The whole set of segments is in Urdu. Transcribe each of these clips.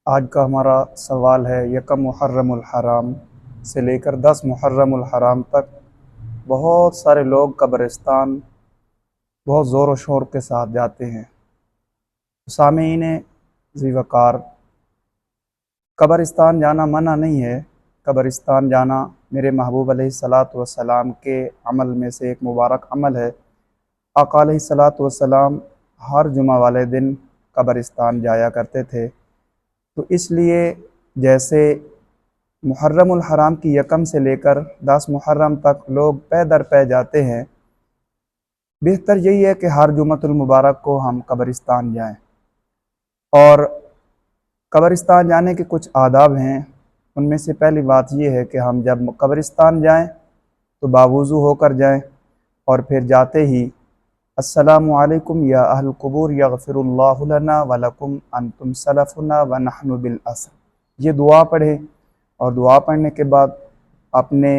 آج کا ہمارا سوال ہے یکم محرم الحرام سے لے کر 10 محرم الحرام تک بہت سارے لوگ قبرستان بہت زور و شور کے ساتھ جاتے ہیں۔ سامعین ذی وقار، قبرستان جانا منع نہیں ہے۔ قبرستان جانا میرے محبوب علیہ الصلاۃ والسلام کے عمل میں سے ایک مبارک عمل ہے۔ آقا علیہ الصلاۃ والسلام ہر جمعہ والے دن قبرستان جایا کرتے تھے، تو اس لیے جیسے محرم الحرام کی یکم سے لے کر 10 محرم تک لوگ پے در پے جاتے ہیں، بہتر یہی ہے کہ ہر جمعۃ المبارک کو ہم قبرستان جائیں۔ اور قبرستان جانے کے کچھ آداب ہیں، ان میں سے پہلی بات یہ ہے کہ ہم جب قبرستان جائیں تو باوضو ہو کر جائیں، اور پھر جاتے ہی السلام علیکم یا اہل القبور یغفر اللہ لنا ولکم انتم سلفنا ونحن بالاسر، یہ دعا پڑھیں، اور دعا پڑھنے کے بعد اپنے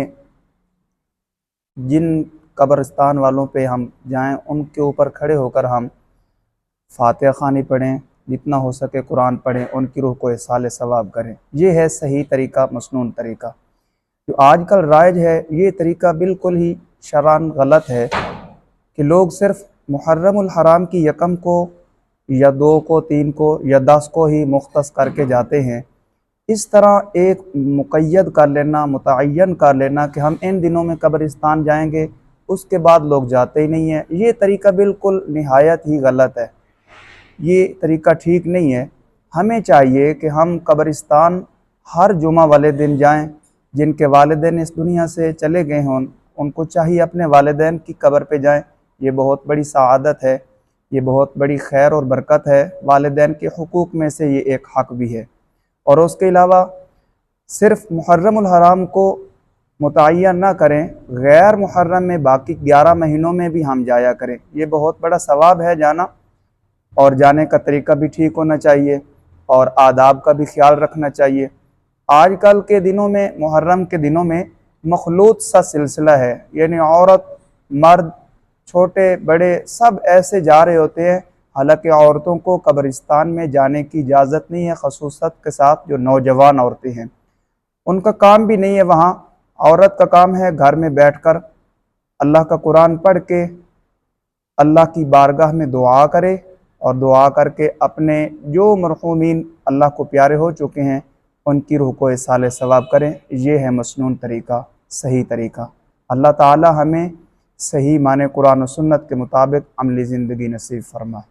جن قبرستان والوں پہ ہم جائیں ان کے اوپر کھڑے ہو کر ہم فاتحہ خوانی پڑھیں، جتنا ہو سکے قرآن پڑھیں، ان کی روح کو ایصال ثواب کریں۔ یہ ہے صحیح طریقہ، مسنون طریقہ۔ جو آج کل رائج ہے یہ طریقہ بالکل ہی شرعاً غلط ہے کہ لوگ صرف محرم الحرام کی یکم کو یا 2 کو 3 کو یا 10 کو ہی مختص کر کے جاتے ہیں۔ اس طرح ایک مقید کر لینا، متعین کر لینا کہ ہم ان دنوں میں قبرستان جائیں گے، اس کے بعد لوگ جاتے ہی نہیں ہیں، یہ طریقہ بالکل نہایت ہی غلط ہے، یہ طریقہ ٹھیک نہیں ہے۔ ہمیں چاہیے کہ ہم قبرستان ہر جمعہ والے دن جائیں۔ جن کے والدین اس دنیا سے چلے گئے ہوں ان کو چاہیے اپنے والدین کی قبر پہ جائیں، یہ بہت بڑی سعادت ہے، یہ بہت بڑی خیر اور برکت ہے، والدین کے حقوق میں سے یہ ایک حق بھی ہے۔ اور اس کے علاوہ صرف محرم الحرام کو متعین نہ کریں، غیر محرم میں باقی 11 مہینوں میں بھی ہم جایا کریں، یہ بہت بڑا ثواب ہے جانا، اور جانے کا طریقہ بھی ٹھیک ہونا چاہیے اور آداب کا بھی خیال رکھنا چاہیے۔ آج کل کے دنوں میں، محرم کے دنوں میں مخلوط سا سلسلہ ہے، یعنی عورت مرد چھوٹے بڑے سب ایسے جا رہے ہوتے ہیں، حالانکہ عورتوں کو قبرستان میں جانے کی اجازت نہیں ہے، خصوصاً کے ساتھ جو نوجوان عورتیں ہیں ان کا کام بھی نہیں ہے وہاں۔ عورت کا کام ہے گھر میں بیٹھ کر اللہ کا قرآن پڑھ کے اللہ کی بارگاہ میں دعا کرے، اور دعا کر کے اپنے جو مرحومین اللہ کو پیارے ہو چکے ہیں ان کی روح کو ایصال ثواب کریں۔ یہ ہے مسنون طریقہ، صحیح طریقہ۔ اللہ تعالی ہمیں صحیح معنی قرآن و سنت کے مطابق عملی زندگی نصیب فرمائے۔